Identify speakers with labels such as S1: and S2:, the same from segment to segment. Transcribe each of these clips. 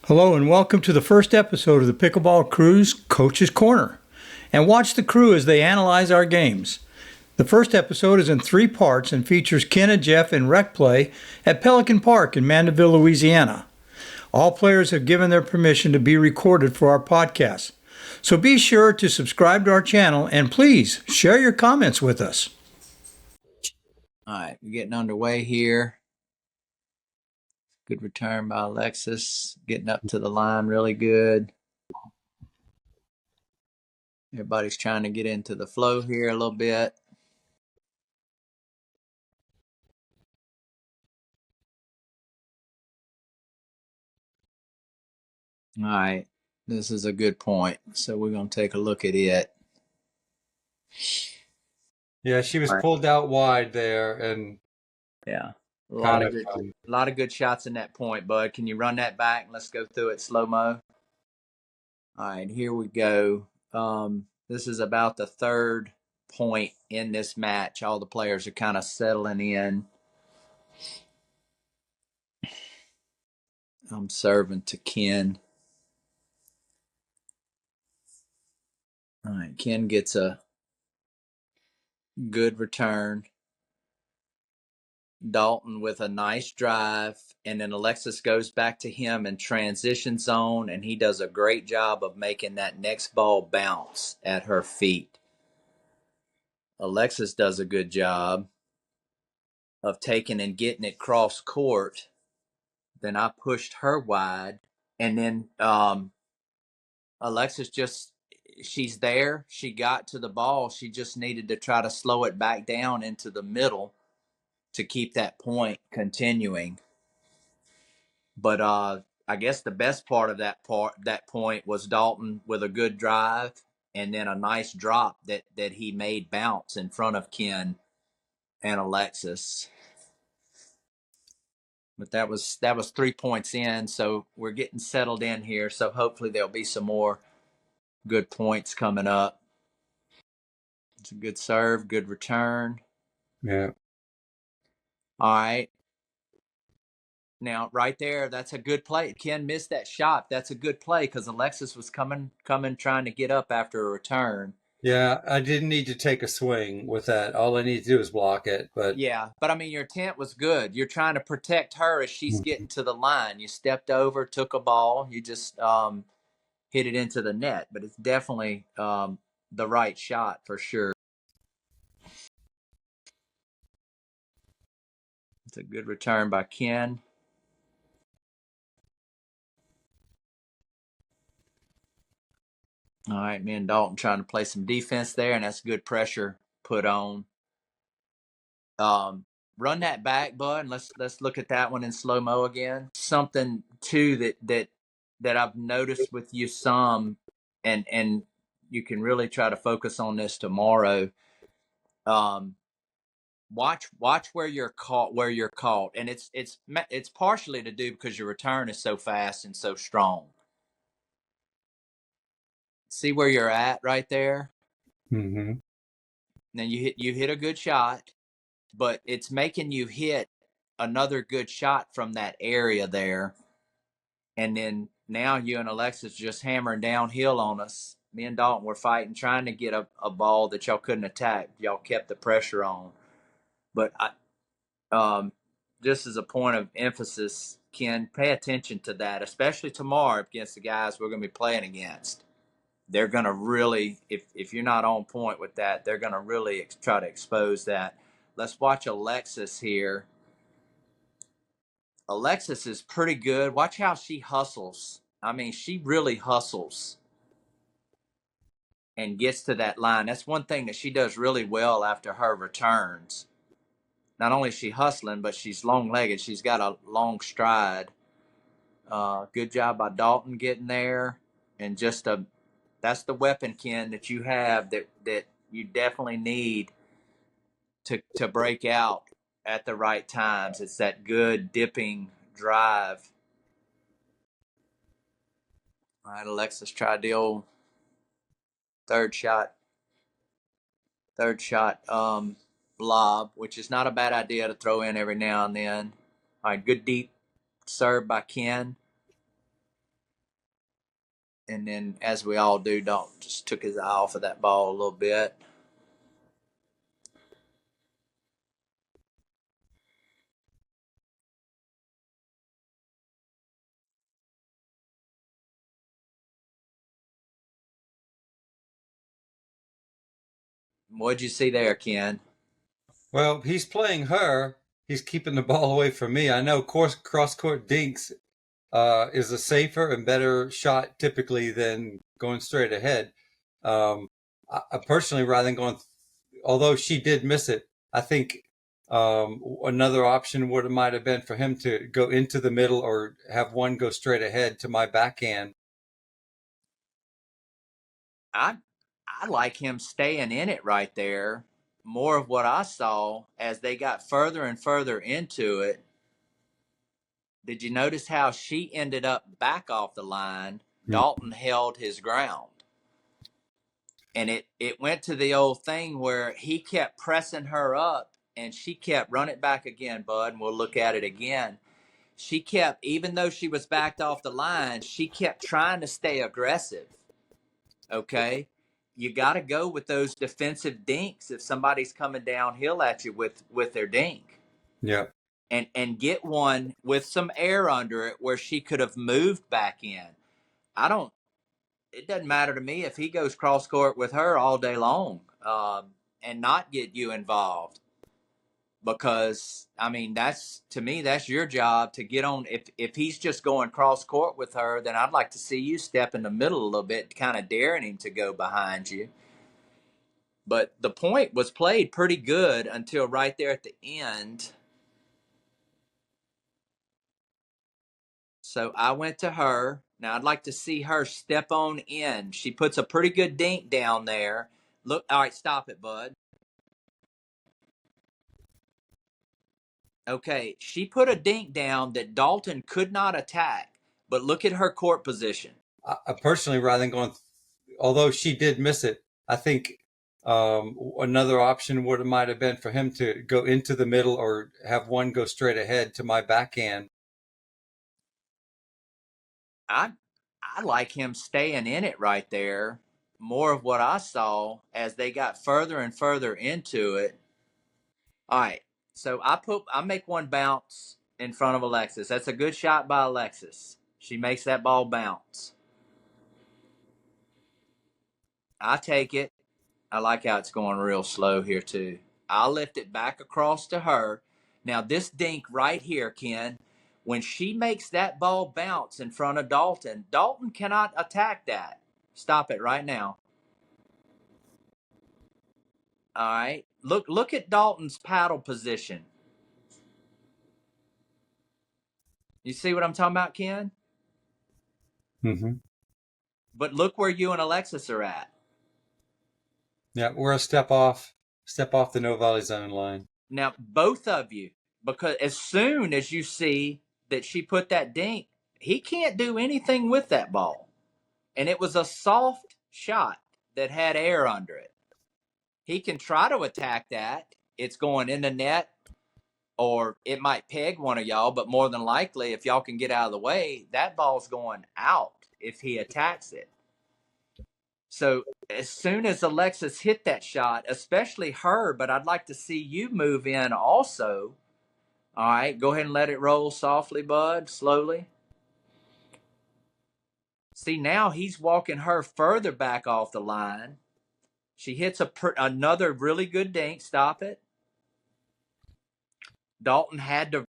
S1: Hello and welcome to the first episode of the Pickleball Crew's Coach's Corner. And watch the crew as they analyze our games. The first episode is in 3 parts and features Ken and Jeff in rec play at Pelican Park in Mandeville, Louisiana. All players have given their permission to be recorded for our podcast. So be sure to subscribe to our channel and please share your comments with us.
S2: All right, we're getting underway here. Good return by Alexis, getting up to the line really good. Everybody's trying to get into the flow here a little bit. All right, this is a good point. So we're going to take a look at it.
S3: Yeah, she was pulled out wide there, and
S2: yeah, a lot of good shots in that point, bud. Can you run that back? Let's go through it slow mo. All right, here we go. This is about the third point in this match. All the players are kind of settling in. I'm serving to Ken. All right, Ken gets a good return. Dalton with a nice drive, and then Alexis goes back to him in transition zone, and he does a great job of making that next ball bounce at her feet. Alexis does a good job of taking and getting it cross court. Then I pushed her wide, and then Alexis she's there. She got to the ball. She just needed to try to slow it back down into the middle to keep that point continuing. But I guess the best part of that point was Dalton with a good drive and then a nice drop that he made bounce in front of Ken and Alexis. But that was 3 points in, so we're getting settled in here. So hopefully there'll be some more good points coming up. It's a good serve, good return.
S3: Yeah.
S2: All right. Now, right there, that's a good play. Ken missed that shot. That's a good play because Alexis was coming, trying to get up after a return.
S3: Yeah, I didn't need to take a swing with that. All I need to do is block it. But
S2: yeah, but I mean, your intent was good. You're trying to protect her as she's getting to the line. You stepped over, took a ball. You just hit it into the net. But it's definitely the right shot for sure. It's a good return by Ken. All right, me and Dalton trying to play some defense there, and that's good pressure put on. Run that back, bud, and let's look at that one in slow mo again. Something too that I've noticed with you some, and you can really try to focus on this tomorrow. Watch where you're caught, and it's partially to do because your return is so fast and so strong. See where you're at right there.
S3: Mm-hmm.
S2: Now you hit a good shot, but it's making you hit another good shot from that area there, and then now you and Alexis just hammering downhill on us. Me and Dalton were fighting, trying to get a ball that y'all couldn't attack. Y'all kept the pressure on, but just as a point of emphasis, Ken, pay attention to that, especially tomorrow against the guys we're going to be playing against. They're going to really, if you're not on point with that, they're going to really try to expose that. Let's watch Alexis here. Alexis is pretty good. Watch how she hustles. I mean, she really hustles and gets to that line. That's one thing that she does really well after her returns. Not only is she hustling, but she's long-legged. She's got a long stride. Good job by Dalton getting there, and that's the weapon, Ken, that you have that you definitely need to break out at the right times. It's that good dipping drive. All right, Alexis tried the old third shot lob, which is not a bad idea to throw in every now and then. All right, good deep serve by Ken. And then, as we all do, Dalton just took his eye off of that ball a little bit. What'd you see there, Ken?
S3: Well, he's playing her. He's keeping the ball away from me. I know cross court dinks is a safer and better shot typically than going straight ahead. I personally, rather than going, although she did miss it, I think another option might have been for him to go into the middle or have one go straight ahead to my backhand.
S2: I I like him staying in it right there. More of what I saw as they got further and further into it. Did you notice how she ended up back off the line? Dalton held his ground. And it went to the old thing where he kept pressing her up and she kept run it back again, bud, and we'll look at it again. She kept, even though she was backed off the line, she kept trying to stay aggressive. Okay. You got to go with those defensive dinks if somebody's coming downhill at you with their dink.
S3: Yeah.
S2: And get one with some air under it where she could have moved back in. It doesn't matter to me if he goes cross court with her all day long and not get you involved. Because I mean, that's to me, that's your job to get on. If he's just going cross court with her, then I'd like to see you step in the middle a little bit, kind of daring him to go behind you. But the point was played pretty good until right there at the end. So I went to her. Now I'd like to see her step on in. She puts a pretty good dink down there. Look, all right, stop it, bud. Okay, she put a dink down that Dalton could not attack, but look at her court position.
S3: I personally, rather than going, although she did miss it, I think another option might have been for him to go into the middle or have one go straight ahead to my backhand.
S2: I I like him staying in it right there. More of what I saw as they got further and further into it. All right, so I make one bounce in front of Alexis. That's a good shot by Alexis. She makes that ball bounce. I take it. I like how it's going real slow here too. I'll lift it back across to her. Now this dink right here, Ken, when she makes that ball bounce in front of Dalton, Dalton cannot attack that. Stop it right now. All right. Look at Dalton's paddle position. You see what I'm talking about, Ken?
S3: Mm-hmm.
S2: But look where you and Alexis are at.
S3: Yeah, we're a step off the no volley zone line.
S2: Now, both of you, because as soon as you see that she put that dink, he can't do anything with that ball. And it was a soft shot that had air under it. He can try to attack that. It's going in the net, or it might peg one of y'all, but more than likely, if y'all can get out of the way, that ball's going out if he attacks it. So as soon as Alexis hit that shot, especially her, but I'd like to see you move in also. All right, go ahead and let it roll softly, bud, slowly. See, now he's walking her further back off the line. She hits another really good dink. Stop it. Dalton had to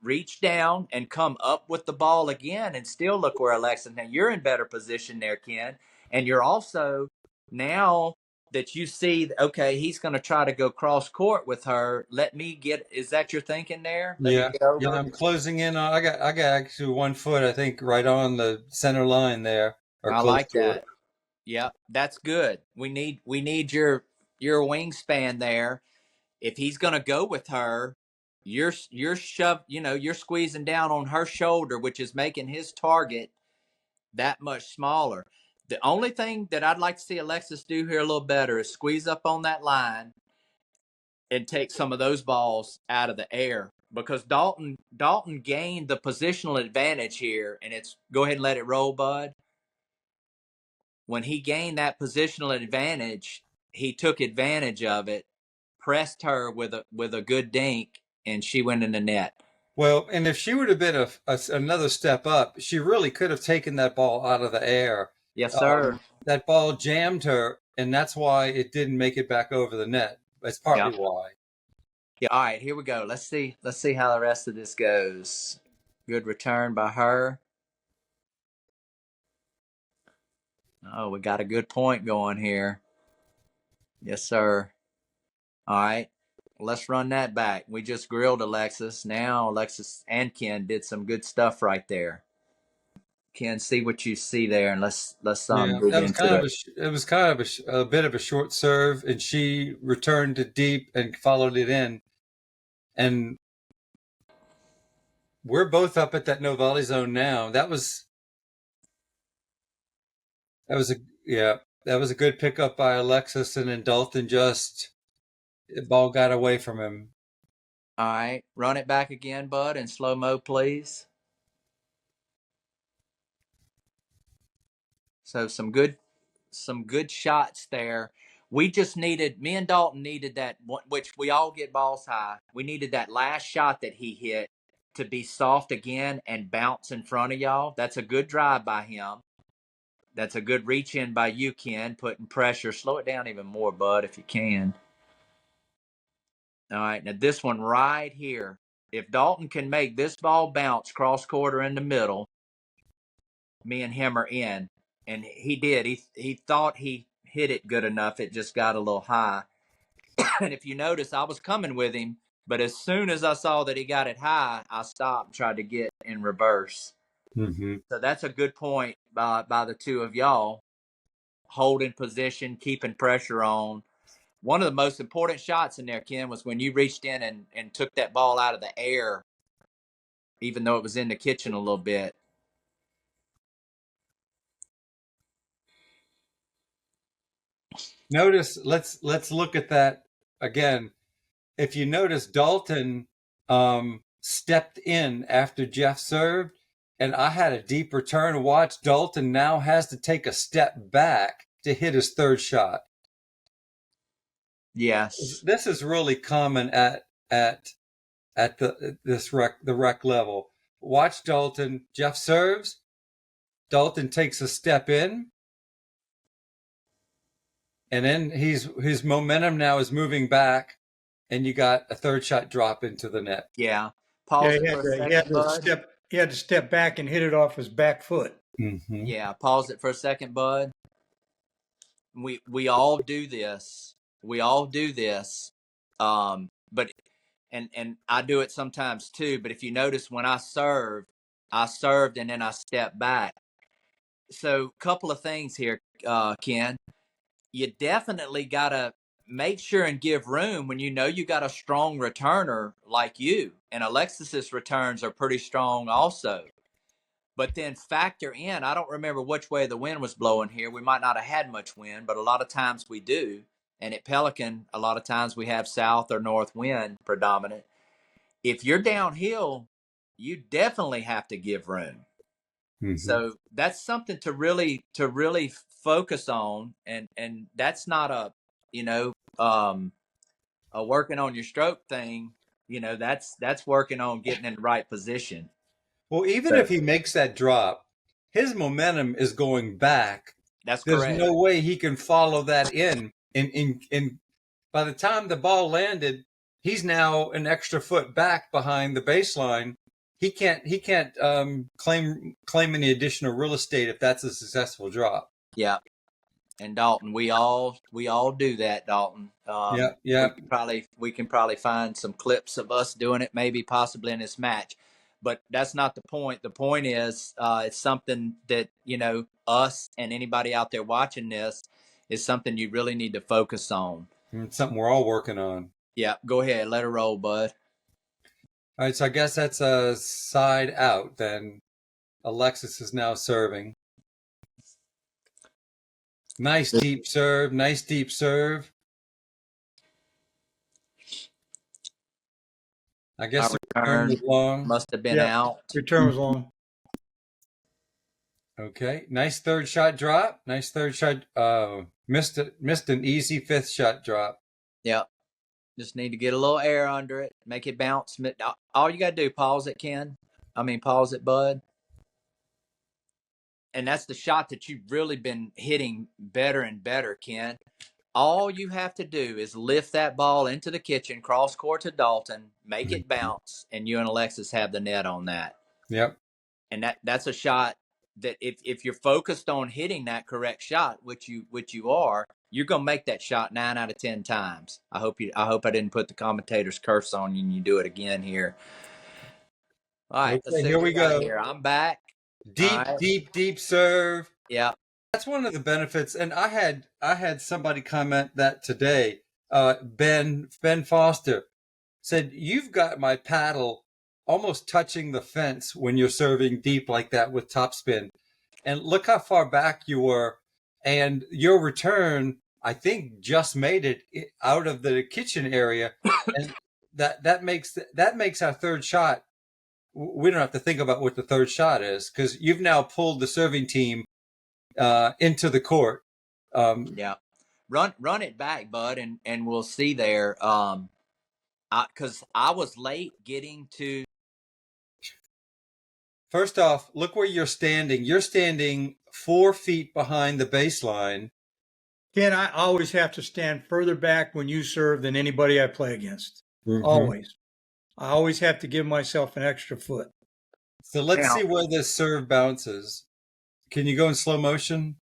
S2: reach down and come up with the ball again, and still look where Alexis. Now you're in better position there, Ken, and you're also now that you see, okay, he's going to try to go cross court with her. Let me get. Is that your thinking there? Let me
S3: Yeah,
S2: get
S3: yeah,
S2: over.
S3: I'm closing in on. I got actually 1 foot, I think, right on the center line there, or
S2: I
S3: close
S2: like
S3: to it.
S2: that. Yep, that's good. We need your wingspan there. If he's going to go with her, you're shoved, you're squeezing down on her shoulder, which is making his target that much smaller. The only thing that I'd like to see Alexis do here a little better is squeeze up on that line and take some of those balls out of the air, because Dalton gained the positional advantage here, and it's go ahead and let it roll, bud. When he gained that positional advantage, he took advantage of it, pressed her with a good dink, and she went in the net.
S3: Well, and if she would have been another step up, she really could have taken that ball out of the air.
S2: Yes, sir.
S3: That ball jammed her, and that's why it didn't make it back over the net. That's partly
S2: Yeah.
S3: why.
S2: Yeah. All right, here we go. Let's see. Let's see how the rest of this goes. Good return by her. Oh, we got a good point going here. Yes, sir. All right. Let's run that back. We just grilled Alexis. Now Alexis and Ken did some good stuff right there. Ken, see what you see there, and let's
S3: Yeah,
S2: dig
S3: that was
S2: into
S3: kind of
S2: it.
S3: it was kind of a bit of a short serve, and she returned it deep and followed it in. And we're both up at that no volley zone now. That was a yeah, that was a good pickup by Alexis, and then Dalton just the ball got away from him.
S2: All right, run it back again, bud, in slow mo, please. So some good shots there. We just needed, me and Dalton needed that, which we all get balls high. We needed that last shot that he hit to be soft again and bounce in front of y'all. That's a good drive by him. That's a good reach in by you, Ken, putting pressure. Slow it down even more, bud, if you can. All right, now this one right here. If Dalton can make this ball bounce cross quarter in the middle, me and him are in. And he did. He thought he hit it good enough. It just got a little high. And if you notice, I was coming with him, but as soon as I saw that he got it high, I stopped and tried to get in reverse.
S3: Mm-hmm.
S2: So that's a good point by the two of y'all. Holding position, keeping pressure on. One of the most important shots in there, Ken, was when you reached in and took that ball out of the air, even though it was in the kitchen a little bit.
S3: Notice, let's look at that again. If you notice, Dalton stepped in after Jeff served, and I had a deep return. Watch, Dalton now has to take a step back to hit his third shot.
S2: Yes.
S3: This is really common at the rec level. Watch Dalton. Jeff serves. Dalton takes a step in, and then his momentum now is moving back, and you got a third shot drop into the net.
S2: Yeah.
S1: Yeah,
S2: Pause it for a second, bud.
S1: he had to step back and hit it off his back foot.
S3: Mm-hmm.
S2: Yeah, pause it for a second, bud. We all do this. We all do this. But and I do it sometimes too. But if you notice, when I served and then I stepped back. So, couple of things here, Ken. You definitely gotta make sure and give room when you know you got a strong returner like you. And Alexis's returns are pretty strong also. But then factor in, I don't remember which way the wind was blowing here. We might not have had much wind, but a lot of times we do. And at Pelican, a lot of times we have south or north wind predominant. If you're downhill, you definitely have to give room.
S3: Mm-hmm.
S2: So that's something to really focus on, and that's not a working on your stroke thing. That's working on getting in the right position.
S3: Well, even
S2: So
S3: if he makes that drop, his momentum is going back.
S2: that's
S3: There's
S2: correct.
S3: no way he can follow that in. And by the time the ball landed, he's now an extra foot back behind the baseline. He can't claim any additional real estate if that's a successful drop.
S2: Yeah. And Dalton, we all do that, Dalton.
S3: Yeah, yeah.
S2: We can probably find some clips of us doing it, maybe possibly in this match, but that's not the point. The point is, it's something that us and anybody out there watching this is something you really need to focus on.
S3: It's something we're all working on.
S2: Yeah, go ahead, let her roll, bud.
S3: All right, so I guess that's a side out. Then Alexis is now serving. Nice deep serve. Nice deep serve. I guess
S2: Our
S3: the return
S2: return
S3: was long.
S2: must have been
S1: Yeah,
S2: out.
S1: return was long.
S3: Okay. Nice third shot drop. Nice third shot. Missed an easy fifth shot drop.
S2: Yep. Just need to get a little air under it, make it bounce. All you got to do, pause it, pause it, Bud. And that's the shot that you've really been hitting better and better, Ken. All you have to do is lift that ball into the kitchen, cross court to Dalton, make it bounce, and you and Alexis have the net on that.
S3: Yep.
S2: And that's a shot that if you're focused on hitting that correct shot, which you are, you're gonna make that shot 9 out of 10 times. I hope I didn't put the commentator's curse on you and you do it again here. All right, let's see
S3: here
S2: what
S3: we go.
S2: Here. I'm back.
S3: Deep serve.
S2: Yeah.
S3: That's one of the benefits. And I had somebody comment that today. Ben Foster said, "You've got my paddle almost touching the fence when you're serving deep like that with topspin. And look how far back you were. And your return, I think, just made it out of the kitchen area. And that makes our third shot. We don't have to think about what the third shot is because you've now pulled the serving team into the court."
S2: Yeah. Run it back, Bud, and we'll see there. Because I was late getting to.
S3: First off, look where you're standing. You're standing 4 feet behind the baseline.
S1: Ken, I always have to stand further back when you serve than anybody I play against.
S3: Mm-hmm.
S1: Always. I always have to give myself an extra foot.
S3: So let's see where this serve bounces. Can you go in slow motion?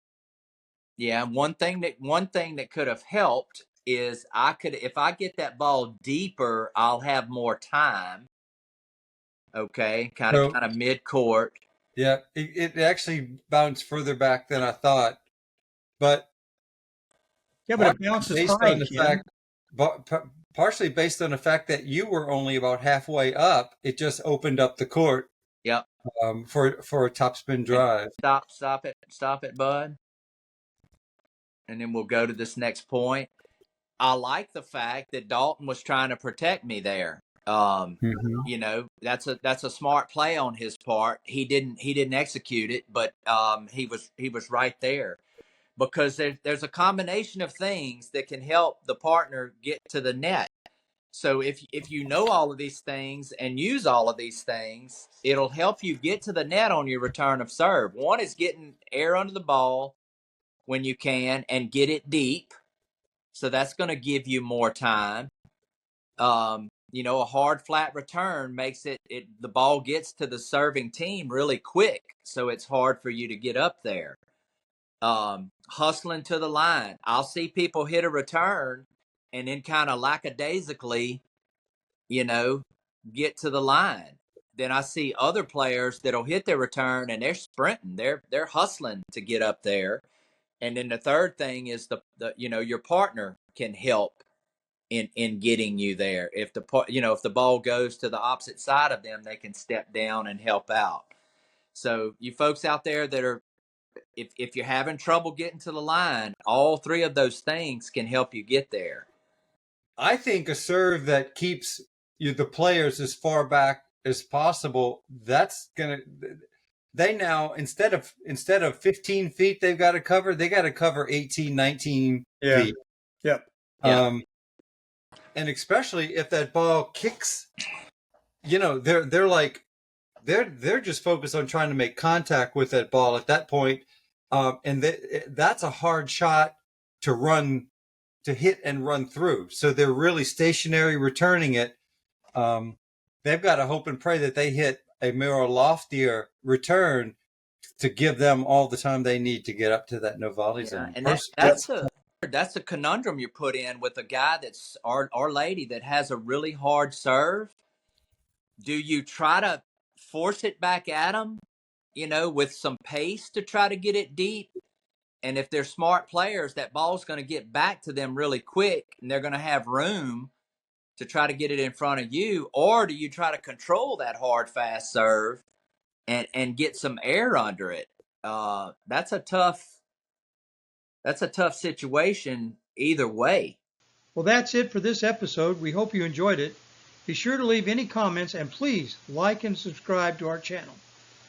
S2: Yeah, one thing that could have helped is if I get that ball deeper, I'll have more time. Okay, kind of mid court.
S3: Yeah, it actually bounced further back than I thought, but
S1: it bounces
S3: based
S1: high,
S3: on the fact, partially based on the fact that you were only about halfway up. It just opened up the court.
S2: Yep.
S3: For a topspin drive.
S2: Stop it, Bud. And then we'll go to this next point. I like the fact that Dalton was trying to protect me there. You know, that's a smart play on his part. He didn't execute it, but he was right there because there's a combination of things that can help the partner get to the net. So if you know all of these things and use all of these things, it'll help you get to the net on your return of serve. One is getting air under the ball when you can and get it deep. So that's going to give you more time. You know, a hard flat return makes the ball gets to the serving team really quick. So it's hard for you to get up there. Hustling to the line. I'll see people hit a return and then kind of lackadaisically, you know, get to the line. Then I see other players that'll hit their return and they're sprinting. They're hustling to get up there. And then the third thing is the your partner can help in getting you there. If the ball goes to the opposite side of them, they can step down and help out. So you folks out there that are, if you're having trouble getting to the line, all three of those things can help you get there.
S3: I think a serve that keeps the players as far back as possible, that's gonna. They now instead of 15 feet they got to cover 18, 19 feet.
S1: Yep.
S3: And especially if that ball kicks, they're just focused on trying to make contact with that ball at that point. And that's a hard shot to hit and run through. So they're really stationary returning it. They've got to hope and pray that they hit a more loftier return to give them all the time they need to get up to that no volley zone.
S2: And that's a conundrum you put in with a guy that's or lady that has a really hard serve. Do you try to force it back at them, with some pace to try to get it deep? And if they're smart players, that ball's going to get back to them really quick and they're going to have room to try to get it in front of you. Or do you try to control that hard, fast serve and get some air under it? That's a tough situation either way.
S1: Well, that's it for this episode. We hope you enjoyed it. Be sure to leave any comments and please like and subscribe to our channel.